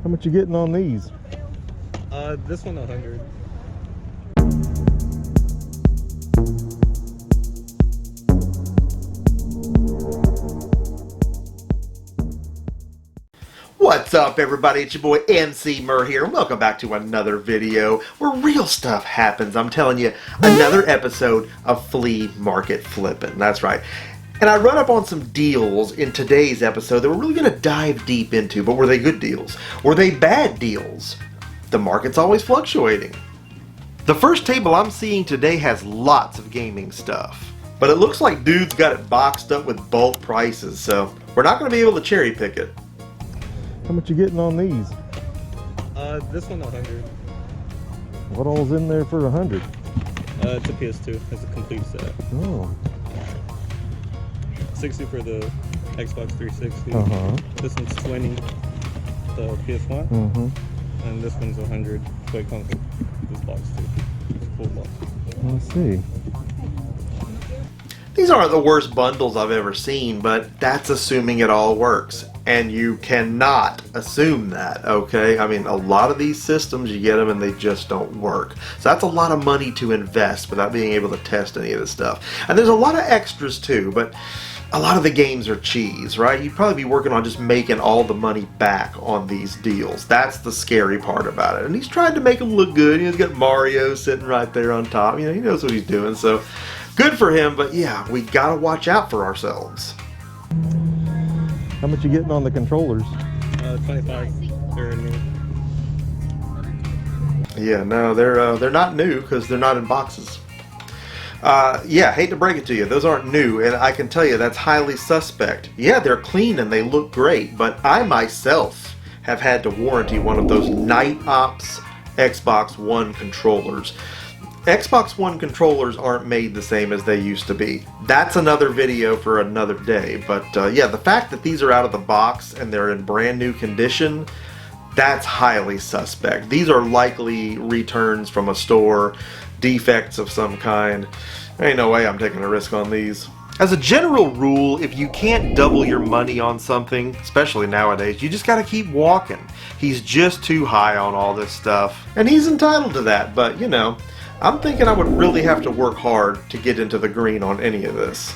How much you getting on these? This one 100. What's up, everybody? It's your boy Emceemur here, and welcome back to another video where real stuff happens. I'm telling you, another episode of Flea Market Flippin'. That's right. And I run up on some deals in today's episode that we're really going to dive deep into. But were they good deals? Were they bad deals? The market's always fluctuating. The first table I'm seeing today has lots of gaming stuff. But it looks like dude's got it boxed up with bulk prices, so we're not going to be able to cherry pick it. How much you getting on these? This one 100. What all's in there for 100? It's a PS2. It's a complete set. Oh. 60 for the Xbox 360. This one's 20. The PS1. And this one's 100. So it comes with this box too. It's a full box. Let's see. These aren't the worst bundles I've ever seen, but that's assuming it all works. And you cannot assume that, okay? I mean, a lot of these systems, you get them and they just don't work. So that's a lot of money to invest without being able to test any of this stuff. And there's a lot of extras too, but a lot of the games are cheese, right? You'd probably be working on just making all the money back on these deals. That's the scary part about it. And he's tried to make them look good. He's got Mario sitting right there on top. You know, he knows what he's doing, so good for him, but yeah, we gotta watch out for ourselves. How much you getting on the controllers? 25. They're new. Yeah, no, they're not new because they're not in boxes. Yeah, hate to break it to you, those aren't new, and I can tell you that's highly suspect. Yeah, they're clean and they look great, but I myself have had to warranty one of those 90'S Xbox One controllers. Xbox One controllers aren't made the same as they used to be. That's another video for another day, but yeah, the fact that these are out of the box and they're in brand new condition, that's highly suspect. These are likely returns from a store, defects of some kind. There ain't no way I'm taking a risk on these. As a general rule, if you can't double your money on something, especially nowadays, you just gotta keep walking. He's just too high on all this stuff, and he's entitled to that, but you know, I'm thinking I would really have to work hard to get into the green on any of this.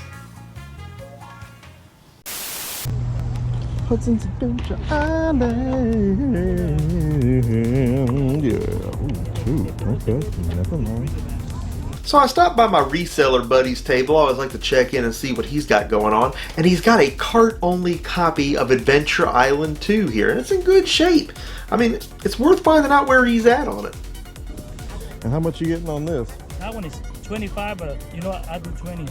Hudson's Adventure Island. Yeah. Ooh, okay. Never mind. So I stopped by my reseller buddy's table. I always like to check in and see what he's got going on. And he's got a cart-only copy of Adventure Island 2 here. And it's in good shape. I mean, it's worth finding out where he's at on it. And how much you getting on this? That one is 25, but you know what? I do 20.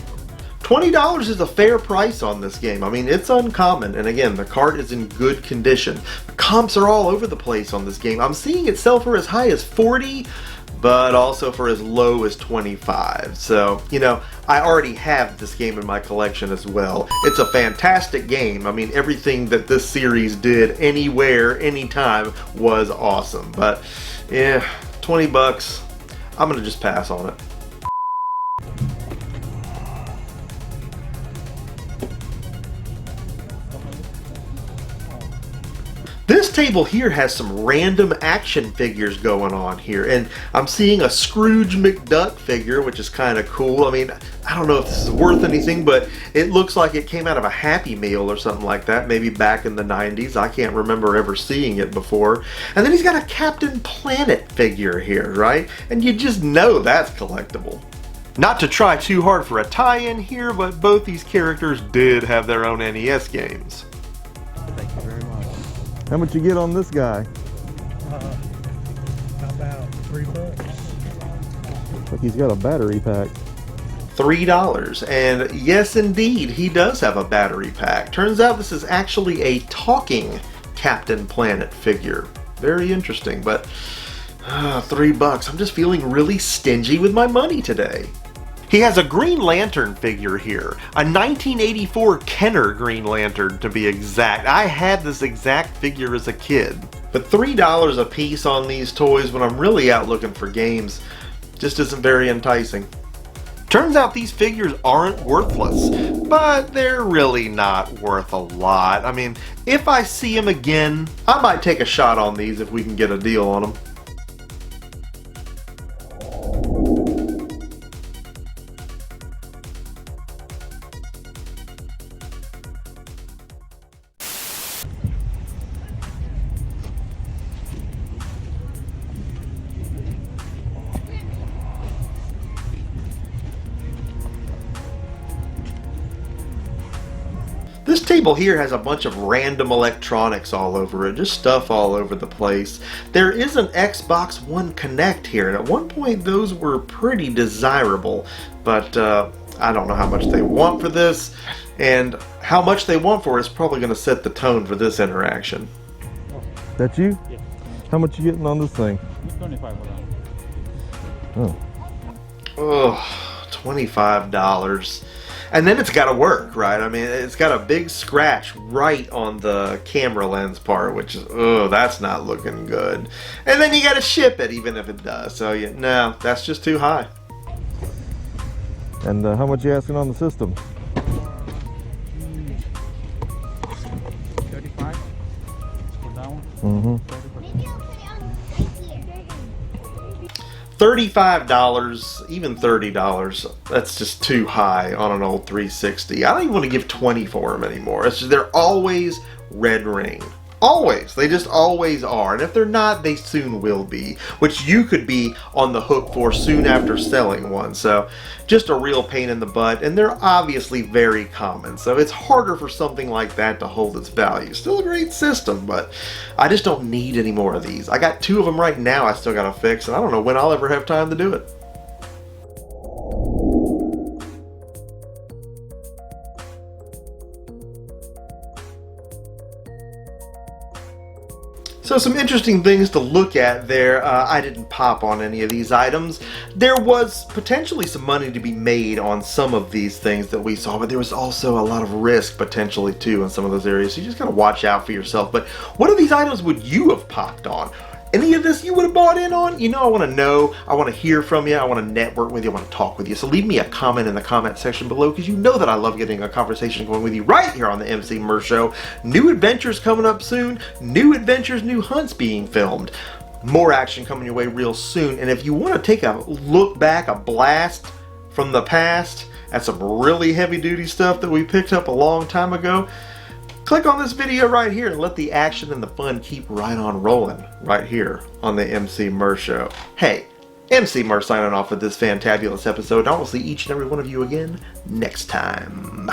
$20 is a fair price on this game. I mean, it's uncommon, and again, the cart is in good condition. The comps are all over the place on this game. I'm seeing it sell for as high as 40, but also for as low as 25. So, you know, I already have this game in my collection as well. It's a fantastic game. I mean, everything that this series did anywhere, anytime was awesome. But, yeah, 20 bucks. I'm gonna just pass on it. This table here has some random action figures going on here, and I'm seeing a Scrooge McDuck figure, which is kind of cool. I mean, I don't know if this is worth anything, but it looks like it came out of a Happy Meal or something like that, maybe back in the 90s. I can't remember ever seeing it before. And then he's got a Captain Planet figure here, right? And you just know that's collectible. Not to try too hard for a tie-in here, but both these characters did have their own NES games. Thank you very much. How much you get on this guy? About $3. Looks like he's got a battery pack. $3. And yes, indeed, he does have a battery pack. Turns out this is actually a talking Captain Planet figure. Very interesting, but $3. I'm just feeling really stingy with my money today. He has a Green Lantern figure here, a 1984 Kenner Green Lantern to be exact. I had this exact figure as a kid. But $3 a piece on these toys when I'm really out looking for games just isn't very enticing. Turns out these figures aren't worthless, but they're really not worth a lot. I mean, if I see them again, I might take a shot on these if we can get a deal on them. This table here has a bunch of random electronics all over it, just stuff all over the place. There is an Xbox One Connect here, and at one point those were pretty desirable, but I don't know how much they want for this, and how much they want for it is probably going to set the tone for this interaction. That you? Yeah. How much you getting on this thing? 25 for that. Oh. Ugh, $25. And then it's got to work, right? I mean, it's got a big scratch right on the camera lens part, which is, oh, that's not looking good. And then you got to ship it, even if it does. So, yeah, no, that's just too high. And how much you asking on the system? 35 for that one. Mm-hmm. 35, even $30, that's just too high on an old 360. I don't even want to give 20 for them anymore. It's just, they're always red ring. Always. They just always are. And if they're not, they soon will be, which you could be on the hook for soon after selling one. So just a real pain in the butt, and they're obviously very common. So it's harder for something like that to hold its value. Still a great system, but I just don't need any more of these. I got 2 of them right now I still got to fix, and I don't know when I'll ever have time to do it. So some interesting things to look at there. I didn't pop on any of these items. There was potentially some money to be made on some of these things that we saw, but there was also a lot of risk potentially too in some of those areas. So you just gotta watch out for yourself. But what of these items would you have popped on? Any of this you would have bought in on? You know, I want to know. I want to hear from you. I want to network with you. I want to talk with you. So leave me a comment in the comment section below, because you know that I love getting a conversation going with you right here on the Emceemur Show. New adventures coming up soon. New adventures, new hunts being filmed. More action coming your way real soon. And if you want to take a look back, a blast from the past at some really heavy duty stuff that we picked up a long time ago, click on this video right here and let the action and the fun keep right on rolling right here on the Emceemur Show. Hey, Emceemur signing off with this fantabulous episode. I will see each and every one of you again next time.